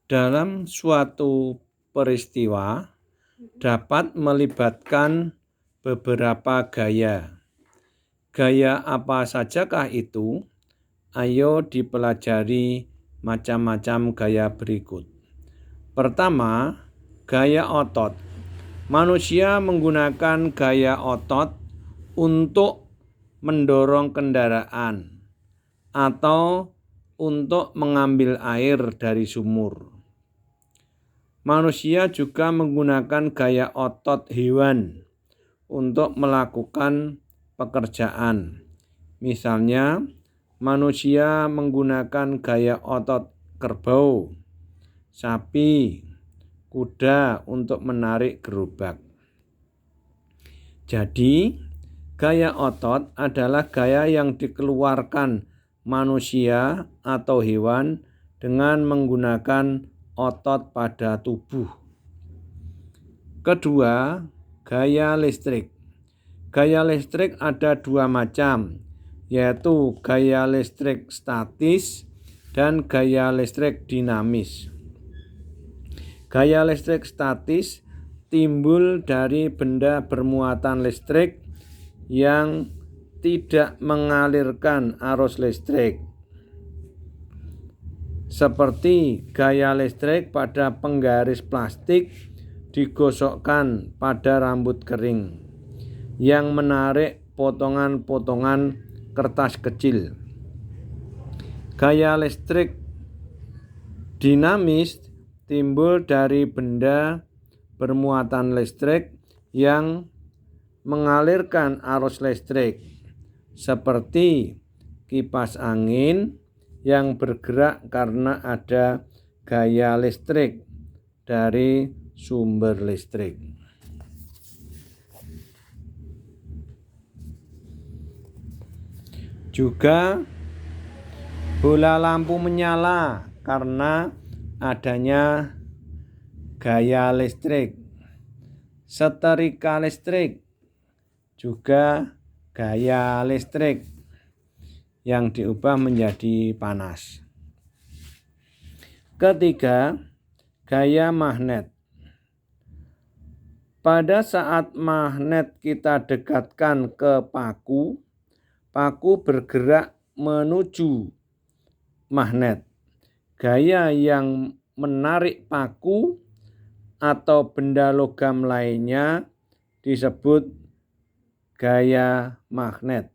Dalam suatu peristiwa dapat melibatkan beberapa gaya. Gaya apa sajakah itu? Ayo dipelajari macam-macam gaya berikut. Pertama, gaya otot. Manusia menggunakan gaya otot untuk mendorong kendaraan atau untuk mengambil air dari sumur. Manusia juga menggunakan gaya otot hewan untuk melakukan pekerjaan. Misalnya, manusia menggunakan gaya otot kerbau, sapi, kuda untuk menarik gerobak. Jadi, gaya otot adalah gaya yang dikeluarkan manusia atau hewan dengan menggunakan otot pada tubuh. Kedua, gaya listrik. Gaya listrik ada dua macam, yaitu gaya listrik statis dan gaya listrik dinamis. Gaya listrik statis timbul dari benda bermuatan listrik yang tidak mengalirkan arus listrik, seperti gaya listrik pada penggaris plastik digosokkan pada rambut kering yang menarik potongan-potongan kertas kecil. Gaya listrik dinamis timbul dari benda bermuatan listrik yang mengalirkan arus listrik, seperti kipas angin yang bergerak karena ada gaya listrik dari sumber listrik. Juga bola lampu menyala karena adanya gaya listrik. Setrika listrik juga gaya listrik yang diubah menjadi panas. Ketiga, gaya magnet. Pada saat magnet kita dekatkan ke paku, paku bergerak menuju magnet. Gaya yang menarik paku atau benda logam lainnya disebut gaya magnet.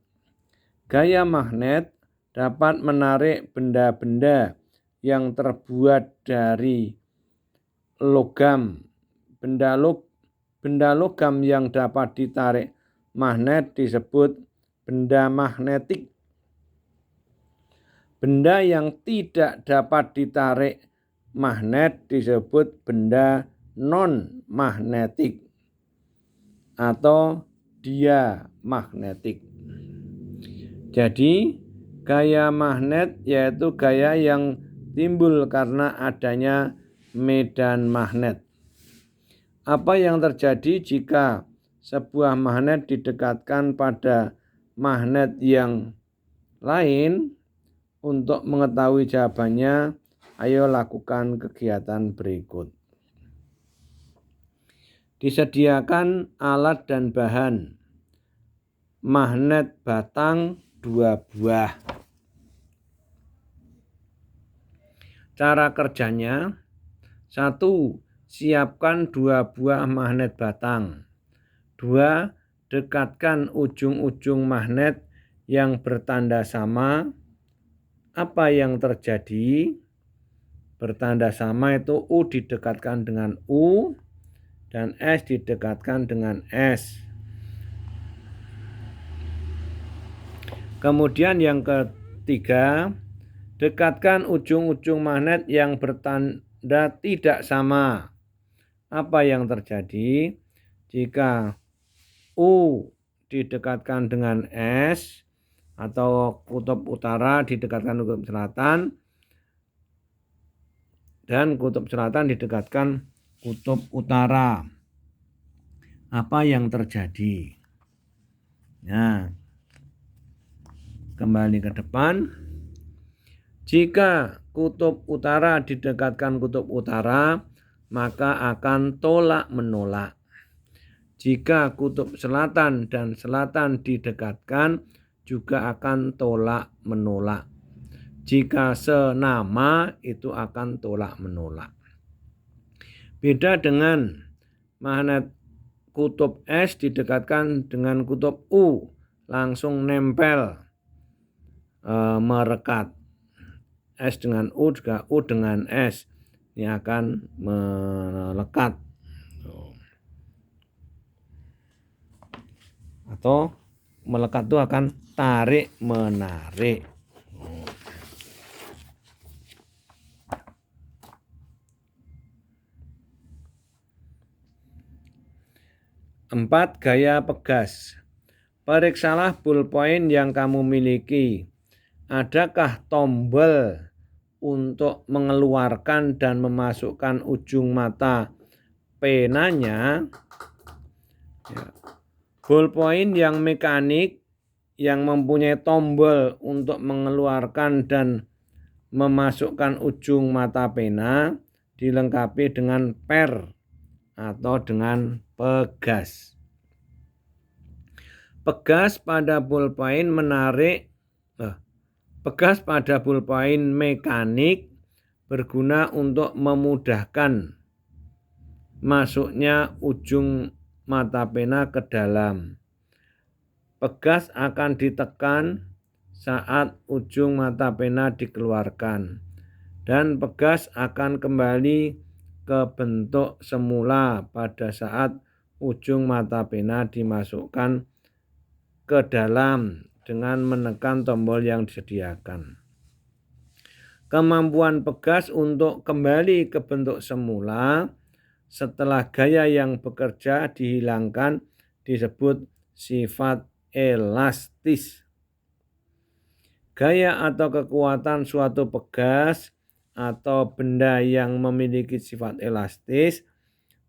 Gaya magnet dapat menarik benda-benda yang terbuat dari logam. Benda logam yang dapat ditarik magnet disebut benda magnetik. Benda yang tidak dapat ditarik magnet disebut benda non-magnetik atau diamagnetik. Jadi, gaya magnet yaitu gaya yang timbul karena adanya medan magnet. Apa yang terjadi jika sebuah magnet didekatkan pada magnet yang lain? Untuk mengetahui jawabannya, ayo lakukan kegiatan berikut. Disediakan alat dan bahan. Magnet batang 2 buah. Cara kerjanya: 1. Siapkan 2 buah magnet batang. 2. Dekatkan ujung-ujung magnet yang bertanda sama. Apa yang terjadi? Bertanda sama itu U didekatkan dengan U dan S didekatkan dengan S. Kemudian yang ketiga, dekatkan ujung-ujung magnet yang bertanda tidak sama. Apa yang terjadi? Jika U didekatkan dengan S atau kutub utara didekatkan kutub selatan dan kutub selatan didekatkan kutub utara, apa yang terjadi? Nah, kembali ke depan. Jika kutub utara didekatkan kutub utara, maka akan tolak menolak. Jika kutub selatan dan selatan didekatkan, juga akan tolak menolak. Jika senama, itu akan tolak menolak. Beda dengan magnet kutub S didekatkan dengan kutub U, langsung nempel, merekat. S dengan U juga U dengan S, ini akan melekat atau melekat itu akan tarik menarik. 4. Gaya pegas. Periksalah ballpoint yang kamu miliki. Adakah tombol untuk mengeluarkan dan memasukkan ujung mata penanya? Ballpoint yang mekanik yang mempunyai tombol untuk mengeluarkan dan memasukkan ujung mata pena dilengkapi dengan per atau dengan pegas. Pegas pada ballpoint mekanik berguna untuk memudahkan masuknya ujung mata pena ke dalam. Pegas akan ditekan saat ujung mata pena dikeluarkan, dan pegas akan kembali ke bentuk semula pada saat ujung mata pena dimasukkan ke dalam dengan menekan tombol yang disediakan. Kemampuan pegas untuk kembali ke bentuk semula setelah gaya yang bekerja dihilangkan disebut sifat elastis. Gaya atau kekuatan suatu pegas atau benda yang memiliki sifat elastis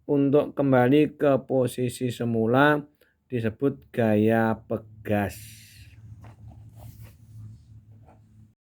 untuk kembali ke posisi semula disebut gaya pegas.